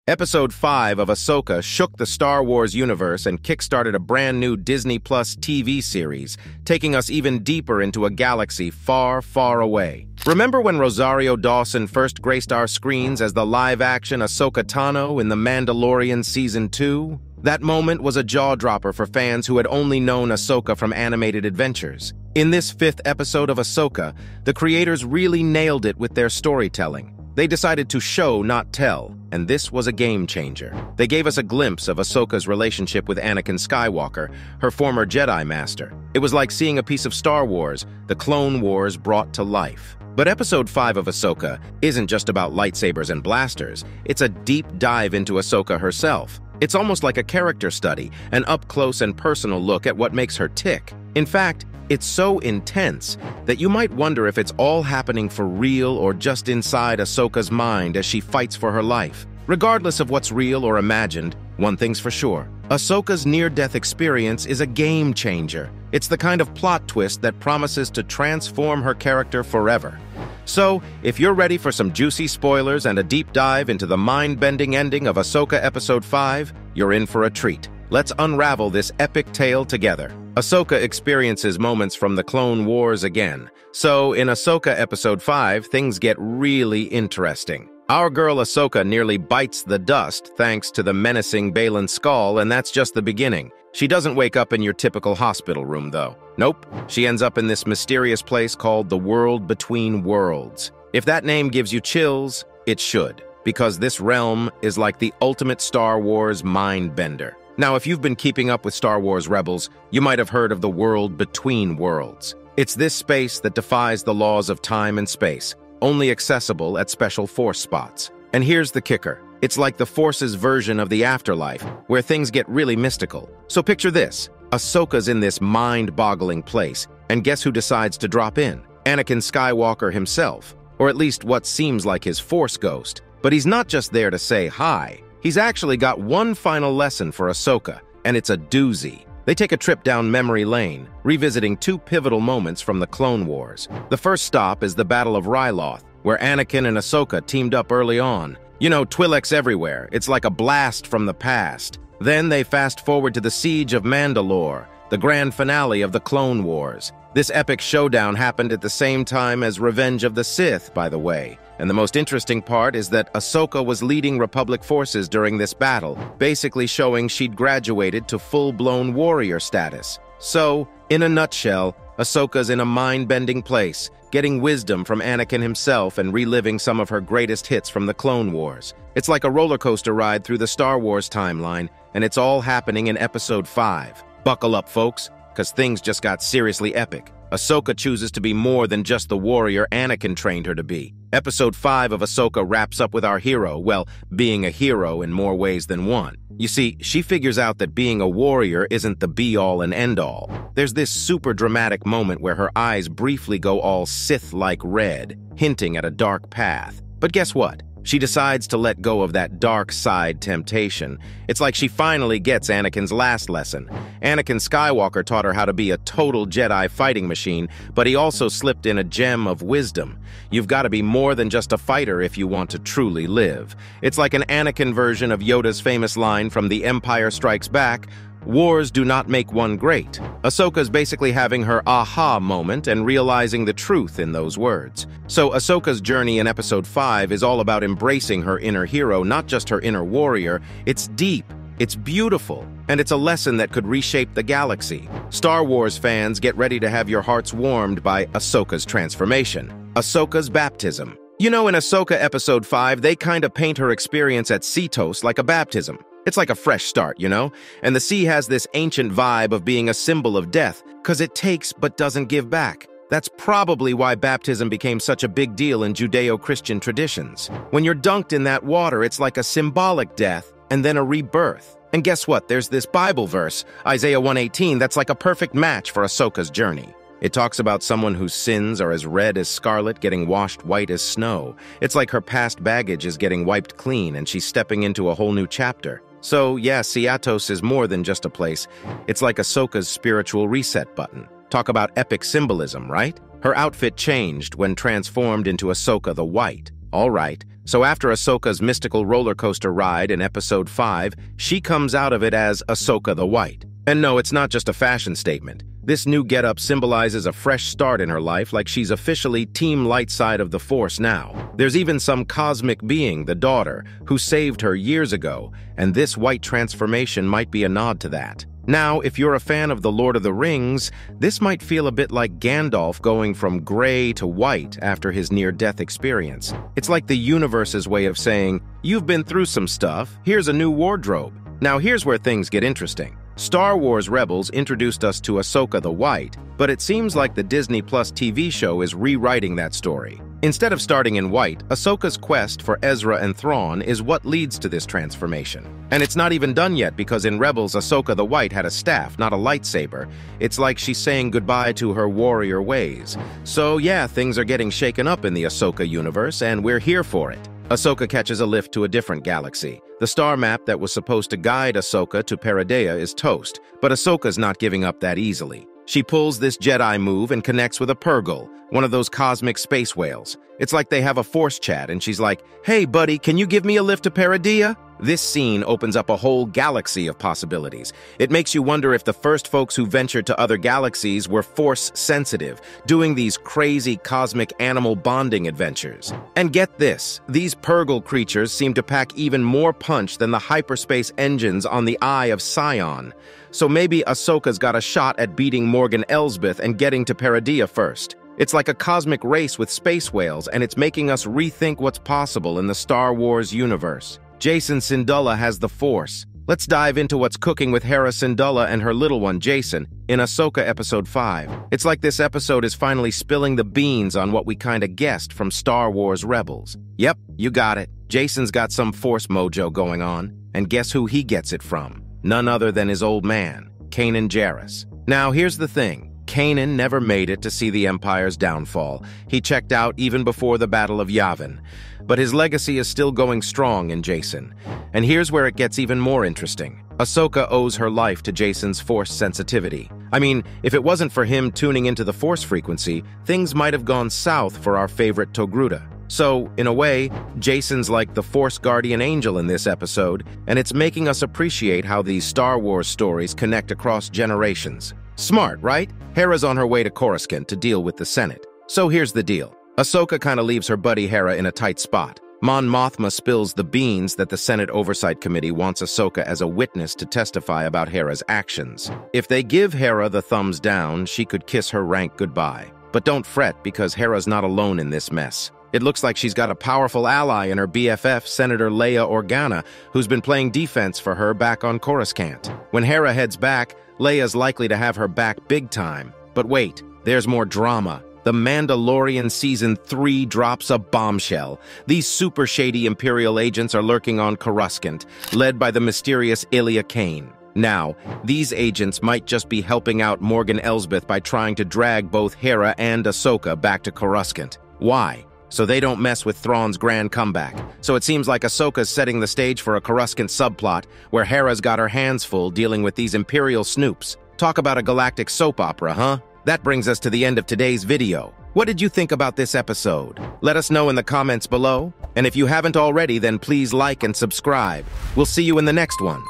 Episode 5 of Ahsoka shook the Star Wars universe and kickstarted a brand new Disney Plus TV series, taking us even deeper into a galaxy far, far away. Remember when Rosario Dawson first graced our screens as the live-action Ahsoka Tano in The Mandalorian Season 2? That moment was a jaw-dropper for fans who had only known Ahsoka from animated adventures. In this 5th episode of Ahsoka, the creators really nailed it with their storytelling. They decided to show, not tell, and this was a game-changer. They gave us a glimpse of Ahsoka's relationship with Anakin Skywalker, her former Jedi Master. It was like seeing a piece of Star Wars, the Clone Wars brought to life. But Episode 5 of Ahsoka isn't just about lightsabers and blasters. It's a deep dive into Ahsoka herself. It's almost like a character study, an up-close and personal look at what makes her tick. In fact, it's so intense that you might wonder if it's all happening for real or just inside Ahsoka's mind as she fights for her life. Regardless of what's real or imagined, one thing's for sure. Ahsoka's near-death experience is a game-changer. It's the kind of plot twist that promises to transform her character forever. So, if you're ready for some juicy spoilers and a deep dive into the mind-bending ending of Ahsoka Episode 5, you're in for a treat. Let's unravel this epic tale together. Ahsoka experiences moments from the Clone Wars again. So, in Ahsoka Episode 5, things get really interesting. Our girl Ahsoka nearly bites the dust thanks to the menacing Baylan Skoll, and that's just the beginning. She doesn't wake up in your typical hospital room, though. Nope, she ends up in this mysterious place called the World Between Worlds. If that name gives you chills, it should, because this realm is like the ultimate Star Wars mind-bender. Now, if you've been keeping up with Star Wars Rebels, you might have heard of the World Between Worlds. It's this space that defies the laws of time and space, only accessible at special Force spots. And here's the kicker. It's like the Force's version of the afterlife, where things get really mystical. So picture this. Ahsoka's in this mind-boggling place, and guess who decides to drop in? Anakin Skywalker himself, or at least what seems like his Force ghost. But he's not just there to say hi. He's actually got one final lesson for Ahsoka, and it's a doozy. They take a trip down memory lane, revisiting two pivotal moments from the Clone Wars. The first stop is the Battle of Ryloth, where Anakin and Ahsoka teamed up early on. You know, Twi'leks everywhere. It's like a blast from the past. Then they fast forward to the Siege of Mandalore, the grand finale of the Clone Wars. This epic showdown happened at the same time as Revenge of the Sith, by the way. And the most interesting part is that Ahsoka was leading Republic forces during this battle, basically showing she'd graduated to full-blown warrior status. So, in a nutshell, Ahsoka's in a mind-bending place, getting wisdom from Anakin himself and reliving some of her greatest hits from the Clone Wars. It's like a roller coaster ride through the Star Wars timeline, and it's all happening in Episode 5. Buckle up, folks, because things just got seriously epic. Ahsoka chooses to be more than just the warrior Anakin trained her to be. Episode 5 of Ahsoka wraps up with our hero, well, being a hero in more ways than one. You see, she figures out that being a warrior isn't the be-all and end-all. There's this super dramatic moment where her eyes briefly go all Sith-like red, hinting at a dark path. But guess what? She decides to let go of that dark side temptation. It's like she finally gets Anakin's last lesson. Anakin Skywalker taught her how to be a total Jedi fighting machine, but he also slipped in a gem of wisdom. You've got to be more than just a fighter if you want to truly live. It's like an Anakin version of Yoda's famous line from The Empire Strikes Back, "Wars do not make one great." Ahsoka's basically having her aha moment and realizing the truth in those words. So Ahsoka's journey in Episode 5 is all about embracing her inner hero, not just her inner warrior. It's deep, it's beautiful, and it's a lesson that could reshape the galaxy. Star Wars fans, get ready to have your hearts warmed by Ahsoka's transformation. Ahsoka's baptism. You know, in Ahsoka Episode 5, they kinda paint her experience at Seatos like a baptism. It's like a fresh start, you know? And the sea has this ancient vibe of being a symbol of death, because it takes but doesn't give back. That's probably why baptism became such a big deal in Judeo-Christian traditions. When you're dunked in that water, it's like a symbolic death and then a rebirth. And guess what? There's this Bible verse, Isaiah 1:18, that's like a perfect match for Ahsoka's journey. It talks about someone whose sins are as red as scarlet getting washed white as snow. It's like her past baggage is getting wiped clean and she's stepping into a whole new chapter. So, yeah, Seatos is more than just a place. It's like Ahsoka's spiritual reset button. Talk about epic symbolism, right? Her outfit changed when transformed into Ahsoka the White. All right, So after Ahsoka's mystical roller coaster ride in Episode 5, she comes out of it as Ahsoka the White. And no, it's not just a fashion statement. This new getup symbolizes a fresh start in her life, like she's officially Team Light Side of the Force now. There's even some cosmic being, the daughter, who saved her years ago, and this white transformation might be a nod to that. Now, if you're a fan of The Lord of the Rings, this might feel a bit like Gandalf going from gray to white after his near-death experience. It's like the universe's way of saying, you've been through some stuff, here's a new wardrobe. Now here's where things get interesting. Star Wars Rebels introduced us to Ahsoka the White, but it seems like the Disney Plus TV show is rewriting that story. Instead of starting in white, Ahsoka's quest for Ezra and Thrawn is what leads to this transformation. And it's not even done yet because in Rebels, Ahsoka the White had a staff, not a lightsaber. It's like she's saying goodbye to her warrior ways. So yeah, things are getting shaken up in the Ahsoka universe, and we're here for it. Ahsoka catches a lift to a different galaxy. The star map that was supposed to guide Ahsoka to Peridea is toast, but Ahsoka's not giving up that easily. She pulls this Jedi move and connects with a Purrgil, one of those cosmic space whales. It's like they have a force chat, and she's like, "Hey, buddy, can you give me a lift to Peridea?" This scene opens up a whole galaxy of possibilities. It makes you wonder if the first folks who ventured to other galaxies were force-sensitive, doing these crazy cosmic animal bonding adventures. And get this, these Purrgil creatures seem to pack even more punch than the hyperspace engines on the Eye of Sion. So maybe Ahsoka's got a shot at beating Morgan Elsbeth and getting to Peridea first. It's like a cosmic race with space whales, and it's making us rethink what's possible in the Star Wars universe. Jacen Syndulla has the Force. Let's dive into what's cooking with Hera Syndulla and her little one, Jacen, in Ahsoka Episode 5. It's like this episode is finally spilling the beans on what we kinda guessed from Star Wars Rebels. Yep, you got it. Jacen's got some Force mojo going on, and guess who he gets it from? None other than his old man, Kanan Jarrus. Now, here's the thing. Kanan never made it to see the Empire's downfall. He checked out even before the Battle of Yavin. But his legacy is still going strong in Jacen. And here's where it gets even more interesting. Ahsoka owes her life to Jacen's Force sensitivity. I mean, if it wasn't for him tuning into the Force frequency, things might have gone south for our favorite Togruta. So, in a way, Jacen's like the Force guardian angel in this episode, and it's making us appreciate how these Star Wars stories connect across generations. Smart, right? Hera's on her way to Coruscant to deal with the Senate. So here's the deal. Ahsoka kinda leaves her buddy Hera in a tight spot. Mon Mothma spills the beans that the Senate Oversight Committee wants Ahsoka as a witness to testify about Hera's actions. If they give Hera the thumbs down, she could kiss her rank goodbye. But don't fret, because Hera's not alone in this mess. It looks like she's got a powerful ally in her BFF, Senator Leia Organa, who's been playing defense for her back on Coruscant. When Hera heads back, Leia's likely to have her back big time. But wait, there's more drama. The Mandalorian Season 3 drops a bombshell. These super shady Imperial agents are lurking on Coruscant, led by the mysterious Ilia Kane. Now, these agents might just be helping out Morgan Elsbeth by trying to drag both Hera and Ahsoka back to Coruscant. Why? So they don't mess with Thrawn's grand comeback. So it seems like Ahsoka's setting the stage for a Coruscant subplot where Hera's got her hands full dealing with these Imperial snoops. Talk about a galactic soap opera, huh? That brings us to the end of today's video. What did you think about this episode? Let us know in the comments below. And if you haven't already, then please like and subscribe. We'll see you in the next one.